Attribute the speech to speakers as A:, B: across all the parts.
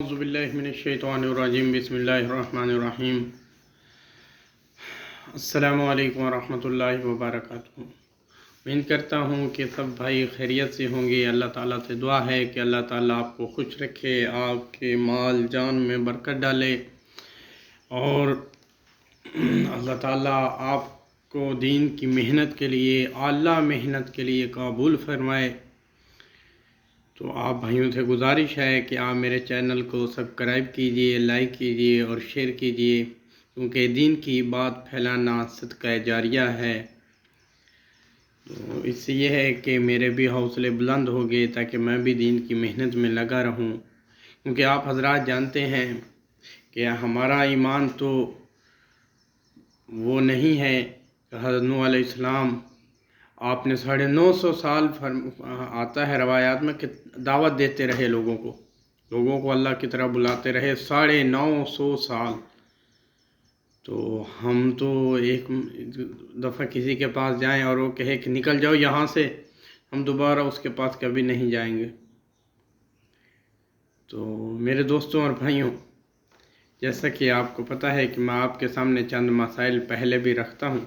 A: اعوذ باللہ من الشیطان الرجیم بسم اللہ الرحمن الرحیم السلام علیکم ورحمۃ اللہ وبرکاتہ۔ امید کرتا ہوں کہ سب بھائی خیریت سے ہوں گے۔ اللہ تعالیٰ سے دعا ہے کہ اللہ تعالیٰ آپ کو خوش رکھے، آپ کے مال جان میں برکت ڈالے اور اللہ تعالیٰ آپ کو دین کی محنت کے لیے اعلیٰ محنت کے لیے قبول فرمائے۔ تو آپ بھائیوں سے گزارش ہے کہ آپ میرے چینل کو سبسکرائب کیجئے، لائک کیجئے اور شیئر کیجئے، کیونکہ دین کی بات پھیلانا صدقہ جاریہ ہے۔ تو اس سے یہ ہے کہ میرے بھی حوصلے بلند ہو گئے تاکہ میں بھی دین کی محنت میں لگا رہوں، کیونکہ آپ حضرات جانتے ہیں کہ ہمارا ایمان تو وہ نہیں ہے کہ حضرت نوح علیہ السلام آپ نے 950 سال آتا ہے روایات میں کہ دعوت دیتے رہے لوگوں کو اللہ کی طرف بلاتے رہے 950 سال۔ تو ہم تو ایک دفعہ کسی کے پاس جائیں اور وہ کہے کہ نکل جاؤ یہاں سے، ہم دوبارہ اس کے پاس کبھی نہیں جائیں گے۔ تو میرے دوستوں اور بھائیوں، جیسا کہ آپ کو پتہ ہے کہ میں آپ کے سامنے چند مسائل پہلے بھی رکھتا ہوں،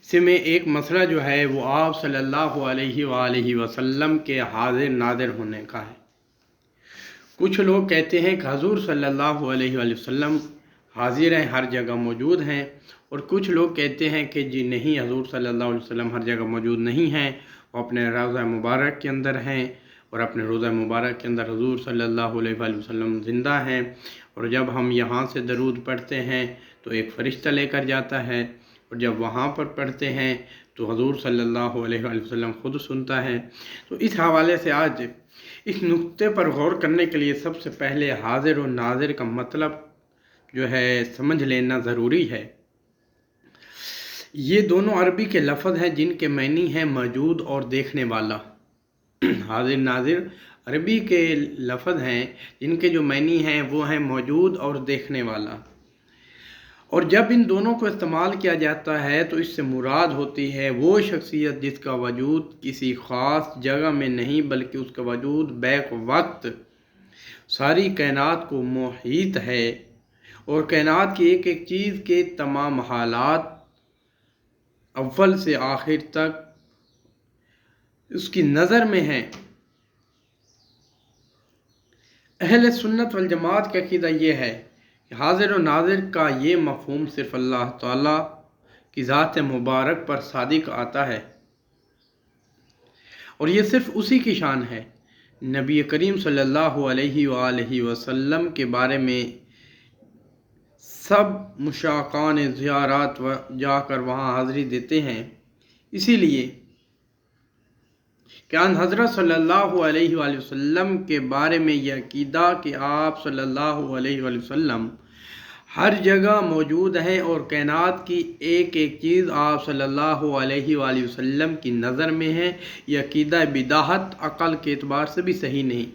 A: اس میں ایک مسئلہ جو ہے وہ آپ صلی اللہ علیہ وآلہ وسلم کے حاضر ناظر ہونے کا ہے۔ کچھ لوگ کہتے ہیں کہ حضور صلی اللہ علیہ وآلہ وسلم حاضر ہیں، ہر جگہ موجود ہیں، اور کچھ لوگ کہتے ہیں کہ جی نہیں، حضور صلی اللہ علیہ وسلم ہر جگہ موجود نہیں ہیں، وہ اپنے روضہ مبارک کے اندر ہیں، اور اپنے روضہ مبارک کے اندر حضور صلی اللہ علیہ وآلہ وسلم زندہ ہیں، اور جب ہم یہاں سے درود پڑھتے ہیں تو ایک فرشتہ لے کر جاتا ہے، اور جب وہاں پر پڑھتے ہیں تو حضور صلی اللہ علیہ وآلہ وسلم خود سنتا ہے۔ تو اس حوالے سے آج اس نقطے پر غور کرنے کے لیے سب سے پہلے حاضر و ناظر کا مطلب جو ہے سمجھ لینا ضروری ہے۔ یہ دونوں عربی کے لفظ ہیں جن کے معنی ہیں موجود اور دیکھنے والا۔ حاضر ناظر عربی کے لفظ ہیں جن کے جو معنی ہیں وہ ہیں موجود اور دیکھنے والا، اور جب ان دونوں کو استعمال کیا جاتا ہے تو اس سے مراد ہوتی ہے وہ شخصیت جس کا وجود کسی خاص جگہ میں نہیں بلکہ اس کا وجود بیک وقت ساری کائنات کو محیط ہے، اور کائنات کی ایک ایک چیز کے تمام حالات اول سے آخر تک اس کی نظر میں ہیں۔ اہل سنت والجماعت کا عقیدہ یہ ہے کہ حاضر و ناظر کا یہ مفہوم صرف اللہ تعالیٰ کی ذات مبارک پر صادق آتا ہے، اور یہ صرف اسی کی شان ہے۔ نبی کریم صلی اللہ علیہ وآلہ وسلم کے بارے میں سب مشتاقان زیارات جا کر وہاں حاضری دیتے ہیں، اسی لیے کہ حضرت صلی اللہ علیہ وآلہ وسلم کے بارے میں یہ عقیدہ کہ آپ صلی اللہ علیہ وآلہ وسلم ہر جگہ موجود ہیں، اور کائنات کی ایک ایک چیز آپ صلی اللہ علیہ وآلہ وسلم کی نظر میں ہے، یہ عقیدہ بدعت عقل کے اعتبار سے بھی صحیح نہیں،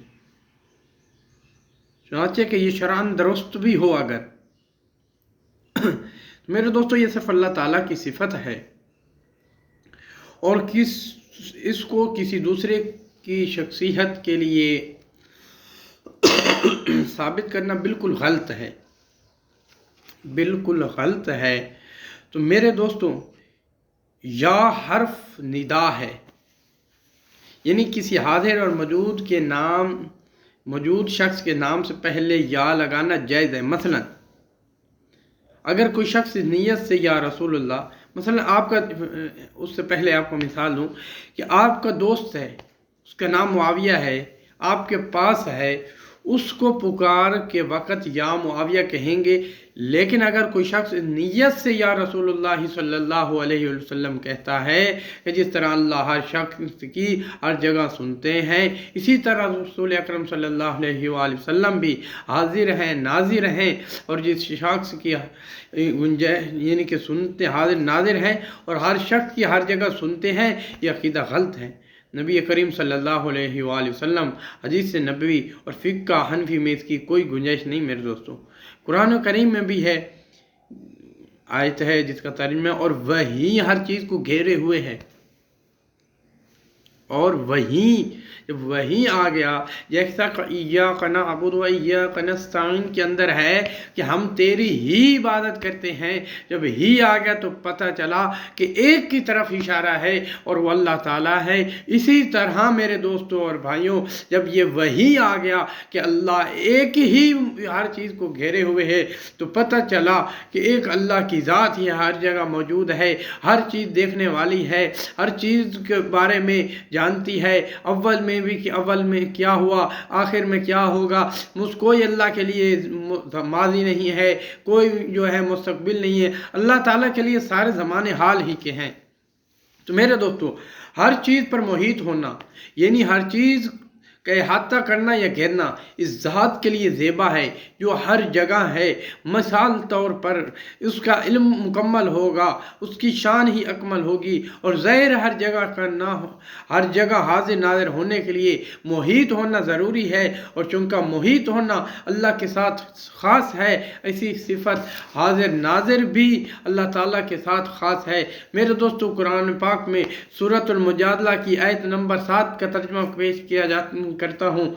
A: چنانچہ کہ یہ شرعاً درست بھی ہو اگر میرے دوستو یہ صرف اللہ تعالیٰ کی صفت ہے، اور اس کو کسی دوسرے کی شخصیت کے لیے ثابت کرنا بالکل غلط ہے، بالکل غلط ہے۔ تو میرے دوستوں، یا حرف ندا ہے، یعنی کسی حاضر اور موجود کے نام، موجود شخص کے نام سے پہلے یا لگانا جائز ہے۔ مثلا اگر کوئی شخص نیت سے یا رسول اللہ، مثلا آپ کا، اس سے پہلے آپ کو مثال دوں کہ آپ کا دوست ہے، اس کا نام معاویہ ہے، آپ کے پاس ہے، اس کو پکار کے وقت یا معاویہ کہیں گے، لیکن اگر کوئی شخص نیت سے یا رسول اللہ صلی اللہ علیہ وسلم کہتا ہے کہ جس طرح اللہ ہر شخص کی ہر جگہ سنتے ہیں، اسی طرح رسول اکرم صلی اللہ علیہ وآلہ وسلم بھی حاضر ہیں، ناظر ہیں، اور جس شخص کی یعنی کہ سنتے حاضر ناظر ہیں اور ہر شخص کی ہر جگہ سنتے ہیں، یہ عقیدہ غلط ہے۔ نبی کریم صلی اللہ علیہ وآلہ وسلم حدیث نبوی اور فقہ حنفی میں اس کی کوئی گنجائش نہیں میرے دوستوں۔ قرآن کریم میں بھی ہے، آیت ہے جس کا ترجمہ، اور وہی ہر چیز کو گھیرے ہوئے ہے۔ اور وہیں آ گیا جیسا کہ ایاک نعبد و ایاک نستعین کے اندر ہے کہ ہم تیری ہی عبادت کرتے ہیں، جب ہی آ گیا تو پتہ چلا کہ ایک کی طرف اشارہ ہے اور وہ اللہ تعالیٰ ہے۔ اسی طرح میرے دوستوں اور بھائیوں، جب یہ وہی آ گیا کہ اللہ ایک ہی ہر چیز کو گھیرے ہوئے ہے تو پتہ چلا کہ ایک اللہ کی ذات ہی ہر جگہ موجود ہے، ہر چیز دیکھنے والی ہے، ہر چیز کے بارے میں جانتی ہے، اول میں بھی کہ اول میں کیا ہوا، آخر میں کیا ہوگا۔ کوئی اللہ کے لیے ماضی نہیں ہے، کوئی جو ہے مستقبل نہیں ہے، اللہ تعالیٰ کے لیے سارے زمانے حال ہی کے ہیں۔ تو میرے دوستو، ہر چیز پر محیط ہونا یعنی ہر چیز کا احاطہ کرنا یا گھیرنا اس ذات کے لیے زیبا ہے جو ہر جگہ ہے۔ مثال طور پر اس کا علم مکمل ہوگا، اس کی شان ہی اکمل ہوگی، اور ظاہر ہر جگہ کا نہ ہو، ہر جگہ حاضر ناظر ہونے کے لیے محیط ہونا ضروری ہے، اور چونکہ محیط ہونا اللہ کے ساتھ خاص ہے، ایسی صفت حاضر ناظر بھی اللہ تعالیٰ کے ساتھ خاص ہے۔ میرے دوستو، قرآن پاک میں سورۃ المجادلہ کی آیت نمبر 7 کا ترجمہ پیش کیا کرتا ہوں۔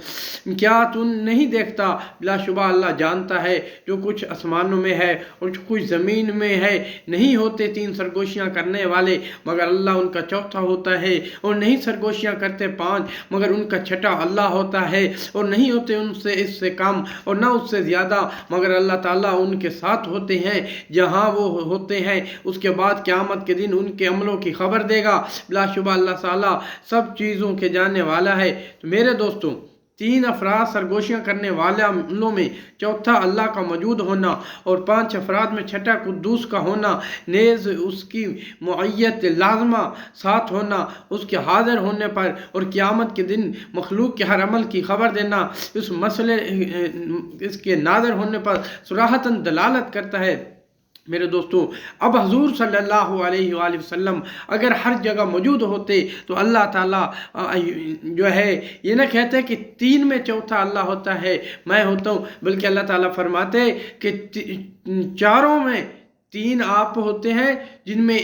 A: کیا تو نہیں دیکھتا، بلا شبہ اللہ جانتا ہے جو کچھ آسمانوں میں ہے اور جو کچھ زمین میں ہے۔ نہیں ہوتے 3 سرگوشیاں کرنے والے مگر اللہ ان کا چوتھا ہوتا ہے، اور نہیں سرگوشیاں کرتے 5 مگر ان کا چھٹا اللہ ہوتا ہے، اور نہیں ہوتے ان سے اس سے کم اور نہ اس سے زیادہ مگر اللہ تعالیٰ ان کے ساتھ ہوتے ہیں جہاں وہ ہوتے ہیں۔ اس کے بعد قیامت کے دن ان کے عملوں کی خبر دے گا۔ بلا شبہ اللہ تعالیٰ سب چیزوں کے جاننے والا ہے۔ تو میرے دوستوں، 3 افراد سرگوشیاں کرنے والے عملوں میں چوتھا اللہ کا موجود ہونا، اور 5 افراد میں چھٹا قدوس کا ہونا، نیز اس کی معیت لازمہ ساتھ ہونا، اس کے حاضر ہونے پر اور قیامت کے دن مخلوق کے ہر عمل کی خبر دینا، اس مسئلے اس کے نادر ہونے پر صراحتاً دلالت کرتا ہے۔ میرے دوستو، اب حضور صلی اللہ علیہ وآلہ وسلم اگر ہر جگہ موجود ہوتے تو اللہ تعالیٰ جو ہے یہ نہ کہتے کہ 3 میں چوتھا اللہ ہوتا ہے، میں ہوتا ہوں، بلکہ اللہ تعالیٰ فرماتے کہ 4 میں 3 آپ ہوتے ہیں جن میں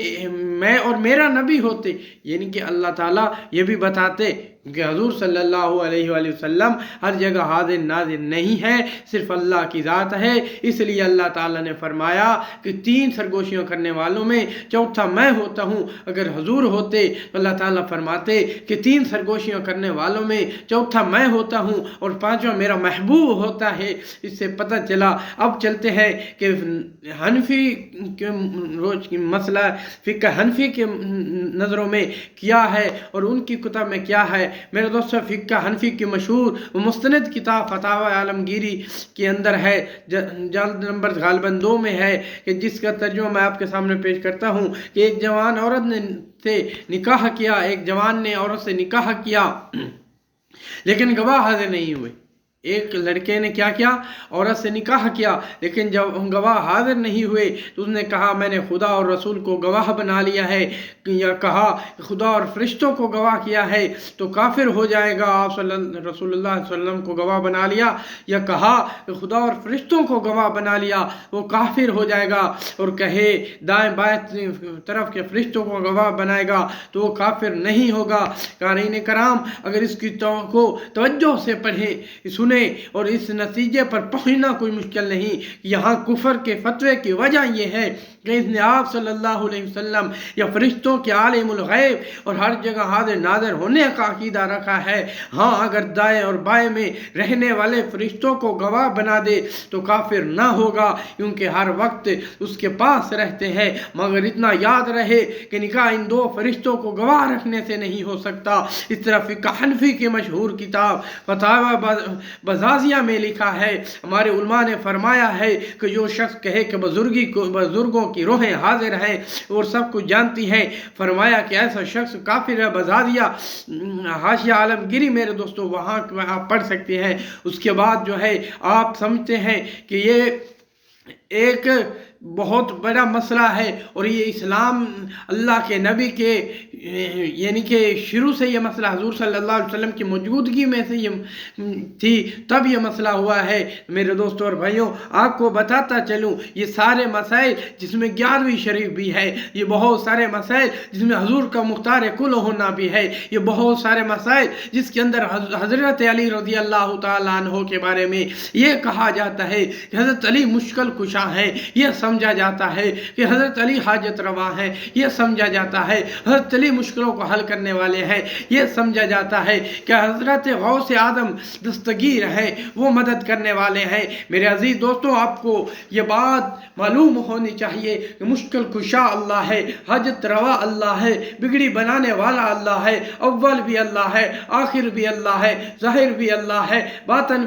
A: میں اور میرا نبی ہوتے، یعنی کہ اللہ تعالیٰ یہ بھی بتاتے کہ حضور صلی اللہ علیہ وآلہ وسلم ہر جگہ حاضر ناظر نہیں ہے، صرف اللہ کی ذات ہے۔ اس لیے اللہ تعالیٰ نے فرمایا کہ 3 سرگوشیاں کرنے والوں میں چوتھا میں ہوتا ہوں۔ اگر حضور ہوتے تو اللہ تعالیٰ فرماتے کہ 3 سرگوشیاں کرنے والوں میں چوتھا میں ہوتا ہوں اور 5واں میرا محبوب ہوتا ہے۔ اس سے پتہ چلا۔ اب چلتے ہیں کہ حنفی کے روز کی مسئلہ فقہ حنفی کے نظروں میں کیا ہے اور ان کی کتب میں کیا ہے۔ میرے دوستو، فقہ حنفی کی مشہور و مستند کتاب فتاوی عالمگیری کے اندر ہے، جلد نمبر غالباً 2 میں ہے، کہ جس کا ترجمہ میں آپ کے سامنے پیش کرتا ہوں کہ ایک جوان عورت نے سے نکاح کیا، ایک جوان نے عورت سے نکاح کیا لیکن گواہ حاضر نہیں ہوئے۔ ایک لڑکے نے کیا کیا؟ عورت سے نکاح کیا، لیکن جب گواہ حاضر نہیں ہوئے تو اس نے کہا میں نے خدا اور رسول کو گواہ بنا لیا ہے، یا کہا خدا اور فرشتوں کو گواہ کیا ہے تو کافر ہو جائے گا۔ آپ رسول اللہ صلی اللہ علیہ وسلم کو گواہ بنا لیا، یا کہا خدا اور فرشتوں کو گواہ بنا لیا وہ کافر ہو جائے گا، اور کہے دائیں بائیں طرف کے فرشتوں کو گواہ بنائے گا تو وہ کافر نہیں ہوگا۔ قارئین کرام، اگر اس کی کو توجہ سے پڑھیں، سنیں اور اس نتیجے پر پہنچنا کوئی مشکل نہیں کہ یہاں کفر کے فتوے کی وجہ یہ ہے کہ اس نے آپ صلی اللہ علیہ وسلم یا فرشتوں کے عالم الغیب اور ہر جگہ حاضر ناظر ہونے کا عقیدہ رکھا ہے۔ ہاں، اگر دائیں اور بائیں میں رہنے والے فرشتوں کو گواہ بنا دے تو کافر نہ ہوگا، کیونکہ ہر وقت اس کے پاس رہتے ہیں۔ مگر اتنا یاد رہے کہ نکاح ان 2 فرشتوں کو گواہ رکھنے سے نہیں ہو سکتا۔ اس طرح فقہ حنفی کی مشہور کتاب فتاوی بزازیہ میں لکھا ہے، ہمارے علماء نے فرمایا ہے کہ جو شخص کہے کہ بزرگوں کی روحیں حاضر ہیں اور سب کچھ جانتی ہیں، فرمایا کہ ایسا شخص کافر ہے۔ بزازیہ حاشیہ عالمگیری میرے دوستو وہاں آپ پڑھ سکتے ہیں۔ اس کے بعد جو ہے آپ سمجھتے ہیں کہ یہ ایک بہت بڑا مسئلہ ہے، اور یہ اسلام اللہ کے نبی کے یعنی کہ شروع سے یہ مسئلہ حضور صلی اللہ علیہ وسلم کی موجودگی میں سے یہ تھی، تب یہ مسئلہ ہوا ہے۔ میرے دوستوں اور بھائیوں، آپ کو بتاتا چلوں، یہ سارے مسائل جس میں 11ویں شریف بھی ہے، یہ بہت سارے مسائل جس میں حضور کا مختار کل ہونا بھی ہے، یہ بہت سارے مسائل جس کے اندر حضرت علی رضی اللہ تعالیٰ عنہ کے بارے میں یہ کہا جاتا ہے کہ حضرت علی مشکل کشا ہیں، یہ سمجھا جاتا ہے کہ حضرت علی حاجت روا ہیں، یہ سمجھا جاتا ہے حضرت علی مشکلوں کو حل کرنے والے ہیں، یہ سمجھا جاتا ہے کہ حضرت غوث اعظم دستگیر ہیں، وہ مدد کرنے والے ہیں۔ میرے عزیز دوستوں، آپ کو یہ بات معلوم ہونی چاہیے کہ مشکل کشا اللہ ہے، حاجت روا اللہ ہے، بگڑی بنانے والا اللہ ہے، اول بھی اللہ ہے، آخر بھی اللہ ہے، ظاہر بھی اللہ ہے، باطن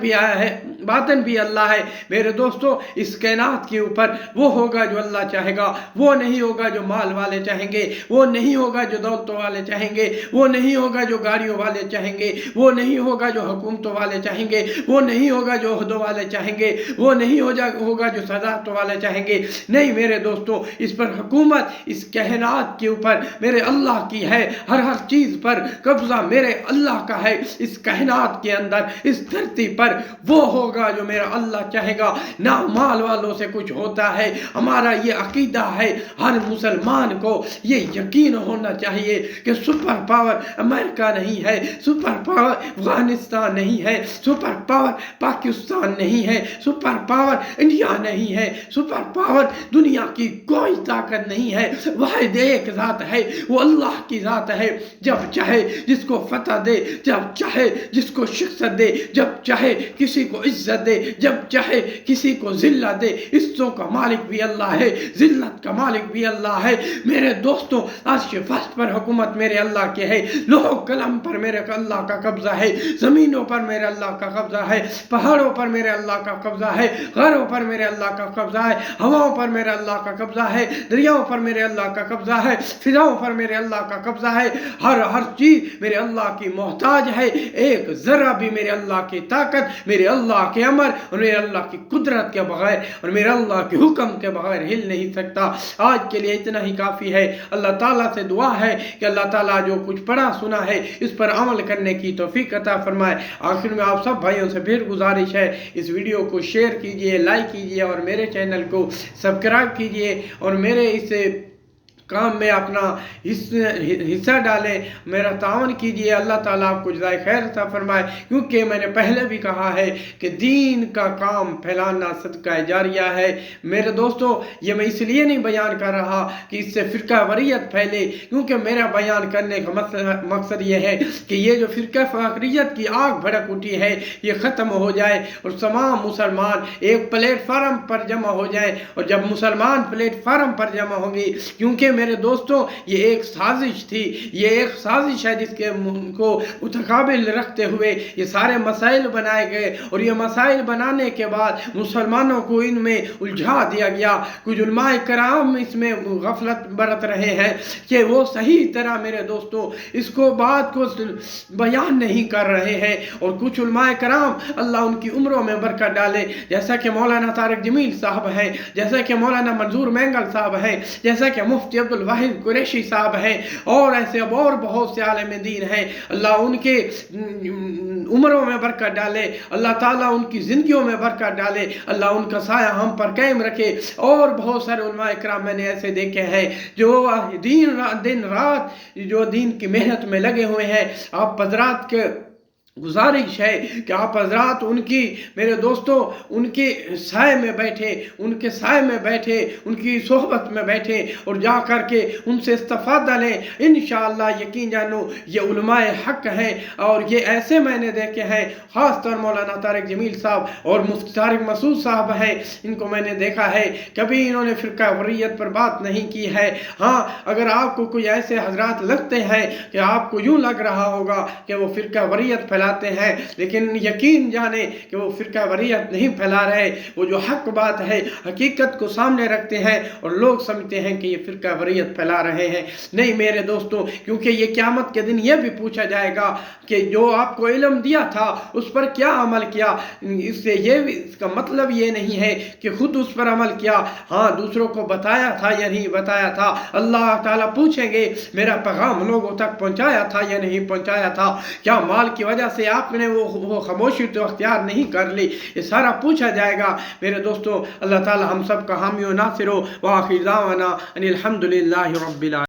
A: بھی اللہ ہے۔ میرے دوستو، اس کائنات کے اوپر وہ ہوگا جو اللہ چاہے گا، وہ نہیں ہوگا جو مال والے چاہیں گے، وہ نہیں ہوگا جو دولتوں والے چاہیں گے، وہ نہیں ہوگا جو گاڑیوں والے چاہیں گے، وہ نہیں ہوگا جو حکومتوں والے چاہیں گے، وہ نہیں ہوگا جو عہدوں والے چاہیں گے، وہ نہیں ہوگا جو صدارتوں والے چاہیں گے۔ نہیں میرے دوستو، اس پر حکومت اس کائنات کے اوپر میرے اللہ کی ہے، ہر چیز پر قبضہ میرے اللہ کا ہے، اس کائنات کے اندر، اس دھرتی پر وہ ہوگا جو میرا اللہ چاہے گا۔ نہ مال والوں سے کچھ ہوتا ہے، ہمارا یہ عقیدہ ہے، ہر مسلمان کو یہ یقین ہونا چاہیے کہ سپر پاور امریکہ نہیں ہے، سپر پاور افغانستان نہیں ہے، سپر پاور پاکستان نہیں ہے، سپر پاور انڈیا نہیں ہے، سپر پاور دنیا کی کوئی طاقت نہیں ہے، واحد ایک ذات ہے، وہ اللہ کی ذات ہے۔ جب چاہے جس کو فتح دے، جب چاہے جس کو شکست دے، جب چاہے کسی کو عزت دے، جب چاہے کسی کو ذلت دے۔ عزتوں کا مالک بھی اللہ ہے، ذلت کا مالک بھی اللہ ہے۔ میرے دوستوں، عرش فرش پر حکومت میرے اللہ کے ہے، لوح قلم پر میرے اللہ کا قبضہ ہے، زمینوں پر میرے اللہ کا قبضہ ہے، پہاڑوں پر میرے اللہ کا قبضہ ہے، غاروں پر میرے اللہ کا قبضہ ہے، ہواؤں پر میرے اللہ کا قبضہ ہے، دریاؤں پر میرے اللہ کا قبضہ ہے، فضاؤں پر میرے اللہ کا قبضہ ہے۔ ہر چیز میرے اللہ کی محتاج ہے، ایک ذرہ بھی میرے اللہ کی طاقت، میرے اللہ کے امر اور میرے اللہ کی قدرت کے بغیر اور میرے اللہ کے حکم کے بغیر ہل نہیں سکتا۔ آج کے لیے اتنا ہی کافی ہے۔ اللہ تعالیٰ سے دعا ہے کہ اللہ تعالیٰ جو کچھ پڑھا سنا ہے اس پر عمل کرنے کی توفیق عطا فرمائے۔ آخر میں آپ سب بھائیوں سے پھر گزارش ہے، اس ویڈیو کو شیئر کیجئے، لائک کیجئے اور میرے چینل کو سبسکرائب کیجئے اور میرے اس کام میں اپنا حصہ ڈالیں، میرا تعاون کیجئے۔ اللہ تعالیٰ آپ کو جزائے خیر عطا فرمائے، کیونکہ میں نے پہلے بھی کہا ہے کہ دین کا کام پھیلانا صدقہ جاریہ ہے۔ میرے دوستو، یہ میں اس لیے نہیں بیان کر رہا کہ اس سے فرقہ واریت پھیلے، کیونکہ میرا بیان کرنے کا مقصد یہ ہے کہ یہ جو فرقہ واریت کی آگ بھڑک اٹھی ہے یہ ختم ہو جائے اور تمام مسلمان ایک پلیٹ فارم پر جمع ہو جائیں۔ اور جب مسلمان پلیٹ فارم پر جمع ہوں گے، کیونکہ میرے دوستوں یہ ایک سازش تھی، یہ ایک سازش ہے جس کے کو متقابل رکھتے ہوئے یہ سارے مسائل بنائے گئے، اور یہ مسائل بنانے کے بعد مسلمانوں کو ان میں الجھا دیا گیا۔ کچھ علماء کرام اس میں غفلت برت رہے ہیں کہ وہ صحیح طرح میرے دوستوں اس کو بات کو بیان نہیں کر رہے ہیں، اور کچھ علماء کرام اللہ ان کی عمروں میں برکت ڈالے، جیسا کہ مولانا طارق جمیل صاحب ہیں، جیسا کہ مولانا منظور مینگل صاحب ہیں، جیسا کہ مفتی عبد الواحد قریشی صاحب ہیں، اور ایسے اور بہت سے عالم دین ہیں۔ اللہ ان کے عمروں میں برکت ڈالے، اللہ تعالیٰ ان کی زندگیوں میں برکت ڈالے، اللہ ان کا سایہ ہم پر قائم رکھے۔ اور بہت سارے علماء اکرام میں نے ایسے دیکھے ہیں جو دن رات جو دین کی محنت میں لگے ہوئے ہیں۔ آپ حضرات کے گزارش ہے کہ آپ حضرات ان کی میرے دوستو ان کے سائے میں بیٹھے، ان کے سائے میں بیٹھے، ان کی صحبت میں بیٹھے اور جا کر کے ان سے استفادہ لیں۔ انشاءاللہ یقین جانو یہ علماء حق ہیں، اور یہ ایسے میں نے دیکھے ہیں، خاص طور مولانا طارق جمیل صاحب اور مفتی طارق مسعود صاحب ہیں، ان کو میں نے دیکھا ہے کبھی انہوں نے فرقہ واریت پر بات نہیں کی ہے۔ ہاں، اگر آپ کو کوئی ایسے حضرات لگتے ہیں کہ آپ کو یوں لگ رہا ہوگا کہ وہ فرقہ واریت پھیلا پھیلاتے ہیں، لیکن یقین جانے کہ وہ فرقہ واریت نہیں پھیلا رہے، وہ جو حق بات ہے، حقیقت کو سامنے رکھتے ہیں اور لوگ سمجھتے ہیں کہ یہ فرقہ واریت پھیلا رہے ہیں۔ نہیں میرے دوستوں، کیونکہ یہ قیامت کے دن یہ بھی پوچھا جائے گا کہ جو آپ کو علم دیا تھا اس پر کیا عمل کیا۔ اس کا مطلب یہ نہیں ہے کہ خود اس پر عمل کیا، ہاں دوسروں کو بتایا تھا یا نہیں بتایا تھا۔ اللہ تعالیٰ پوچھیں گے میرا پیغام لوگوں تک پہنچایا تھا یا نہیں پہنچایا تھا، کیا مال کی وجہ سے آپ نے وہ خاموشی تو اختیار نہیں کر لی، یہ سارا پوچھا جائے گا میرے دوستوں۔ اللہ تعالیٰ ہم سب کا حامی و ناصر ہو، وآخر دعوانا ان الحمد للہ رب العالمین۔